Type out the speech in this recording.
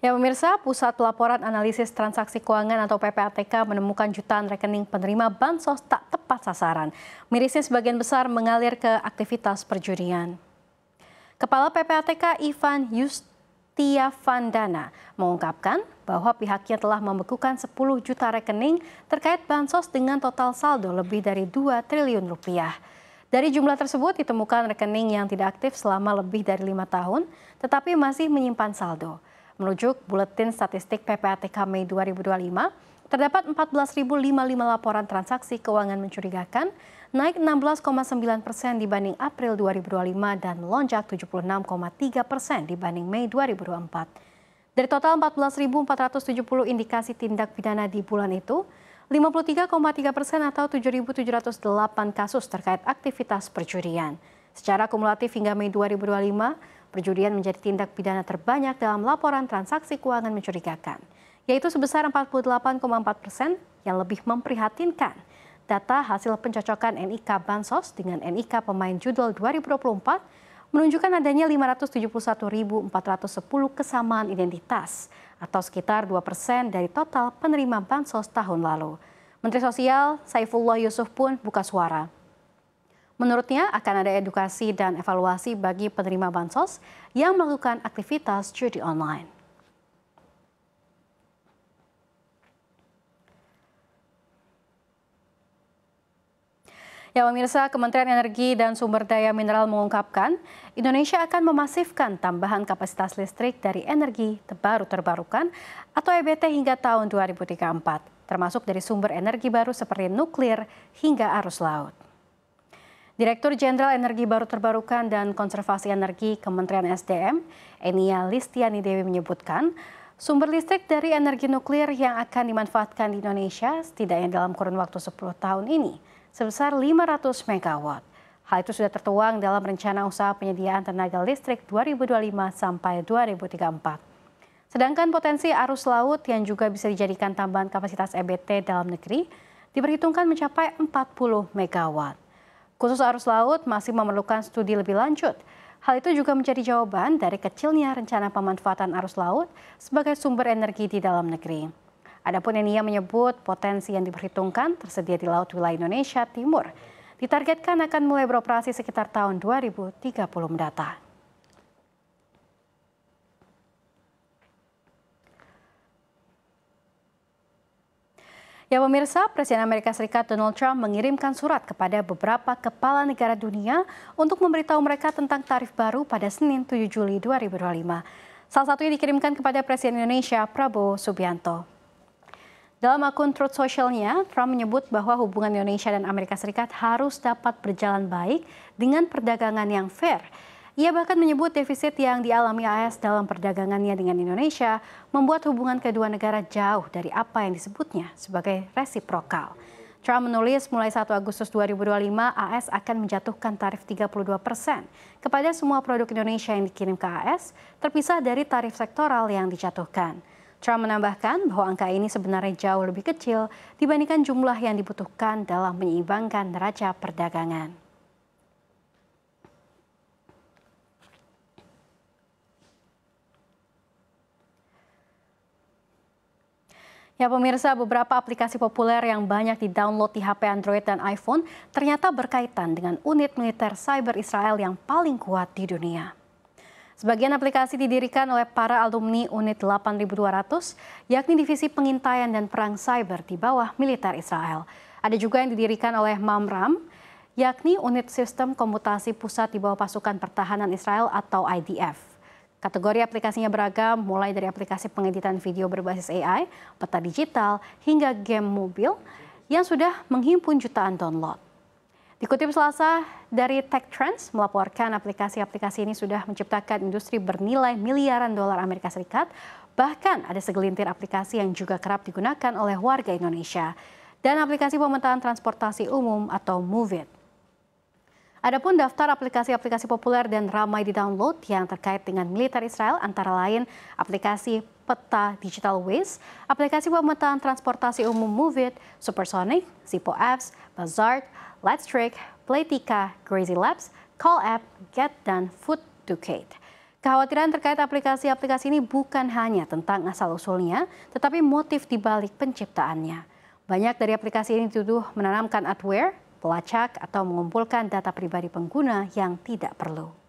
Ya pemirsa, Pusat Pelaporan Analisis Transaksi Keuangan atau PPATK menemukan jutaan rekening penerima bansos tak tepat sasaran. Mirisnya sebagian besar mengalir ke aktivitas perjudian. Kepala PPATK Ivan Yustiavandana mengungkapkan bahwa pihaknya telah membekukan 10 juta rekening terkait bansos dengan total saldo lebih dari 2 triliun rupiah. Dari jumlah tersebut ditemukan rekening yang tidak aktif selama lebih dari 5 tahun, tetapi masih menyimpan saldo. Merujuk Buletin Statistik PPATK Mei 2025, terdapat 14.055 laporan transaksi keuangan mencurigakan, naik 16,9% dibanding April 2025 dan melonjak 76,3% dibanding Mei 2024. Dari total 14.470 indikasi tindak pidana di bulan itu, 53,3% atau 7.708 kasus terkait aktivitas perjudian. Secara kumulatif hingga Mei 2025, perjudian menjadi tindak pidana terbanyak dalam laporan transaksi keuangan mencurigakan, yaitu sebesar 48,4% yang lebih memprihatinkan. Data hasil pencocokan NIK Bansos dengan NIK pemain judul 2024 menunjukkan adanya 571.410 kesamaan identitas, atau sekitar 2% dari total penerima Bansos tahun lalu. Menteri Sosial Saifullah Yusuf pun buka suara. Menurutnya akan ada edukasi dan evaluasi bagi penerima bansos yang melakukan aktivitas judi online. Ya pemirsa, Kementerian Energi dan Sumber Daya Mineral mengungkapkan Indonesia akan memasifkan tambahan kapasitas listrik dari energi baru terbarukan atau EBT hingga tahun 2034, termasuk dari sumber energi baru seperti nuklir hingga arus laut. Direktur Jenderal Energi Baru Terbarukan dan Konservasi Energi Kementerian SDM, Enia Listiani Dewi menyebutkan, sumber listrik dari energi nuklir yang akan dimanfaatkan di Indonesia setidaknya dalam kurun waktu 10 tahun ini, sebesar 500 MW. Hal itu sudah tertuang dalam Rencana Usaha Penyediaan Tenaga Listrik 2025 sampai 2034. Sedangkan potensi arus laut yang juga bisa dijadikan tambahan kapasitas EBT dalam negeri diperhitungkan mencapai 40 MW. Khusus arus laut masih memerlukan studi lebih lanjut. Hal itu juga menjadi jawaban dari kecilnya rencana pemanfaatan arus laut sebagai sumber energi di dalam negeri. Adapun Enia menyebut potensi yang diperhitungkan tersedia di laut wilayah Indonesia Timur. Ditargetkan akan mulai beroperasi sekitar tahun 2030 mendatang. Ya pemirsa, Presiden Amerika Serikat Donald Trump mengirimkan surat kepada beberapa kepala negara dunia untuk memberitahu mereka tentang tarif baru pada Senin 7 Juli 2025. Salah satunya dikirimkan kepada Presiden Indonesia Prabowo Subianto. Dalam akun Truth Social-nya, Trump menyebut bahwa hubungan Indonesia dan Amerika Serikat harus dapat berjalan baik dengan perdagangan yang fair. Ia bahkan menyebut defisit yang dialami AS dalam perdagangannya dengan Indonesia membuat hubungan kedua negara jauh dari apa yang disebutnya sebagai resiprokal. Trump menulis mulai 1 Agustus 2025 AS akan menjatuhkan tarif 32% kepada semua produk Indonesia yang dikirim ke AS, terpisah dari tarif sektoral yang dijatuhkan. Trump menambahkan bahwa angka ini sebenarnya jauh lebih kecil dibandingkan jumlah yang dibutuhkan dalam menyeimbangkan neraca perdagangan. Ya pemirsa, beberapa aplikasi populer yang banyak di-download di HP Android dan iPhone ternyata berkaitan dengan unit militer cyber Israel yang paling kuat di dunia. Sebagian aplikasi didirikan oleh para alumni unit 8200, yakni Divisi Pengintaian dan Perang Cyber di bawah militer Israel. Ada juga yang didirikan oleh Mamram, yakni unit sistem komputasi pusat di bawah pasukan pertahanan Israel atau IDF. Kategori aplikasinya beragam, mulai dari aplikasi pengeditan video berbasis AI, peta digital, hingga game mobil yang sudah menghimpun jutaan download. Dikutip Selasa dari Tech Trends, melaporkan aplikasi-aplikasi ini sudah menciptakan industri bernilai miliaran dolar Amerika Serikat, bahkan ada segelintir aplikasi yang juga kerap digunakan oleh warga Indonesia, dan aplikasi pemetaan transportasi umum atau Move It. Adapun daftar aplikasi-aplikasi populer dan ramai di-download yang terkait dengan militer Israel antara lain aplikasi peta digital Waze, aplikasi pemetaan transportasi umum Move It, Supersonic, Zippo Apps, Buzzard, Let's Trick, Playtika, Crazy Labs, Call App, Get, dan Food Ducate. Kekhawatiran terkait aplikasi-aplikasi ini bukan hanya tentang asal-usulnya, tetapi motif di balik penciptaannya. Banyak dari aplikasi ini dituduh menanamkan adware, pelacak, atau mengumpulkan data pribadi pengguna yang tidak perlu.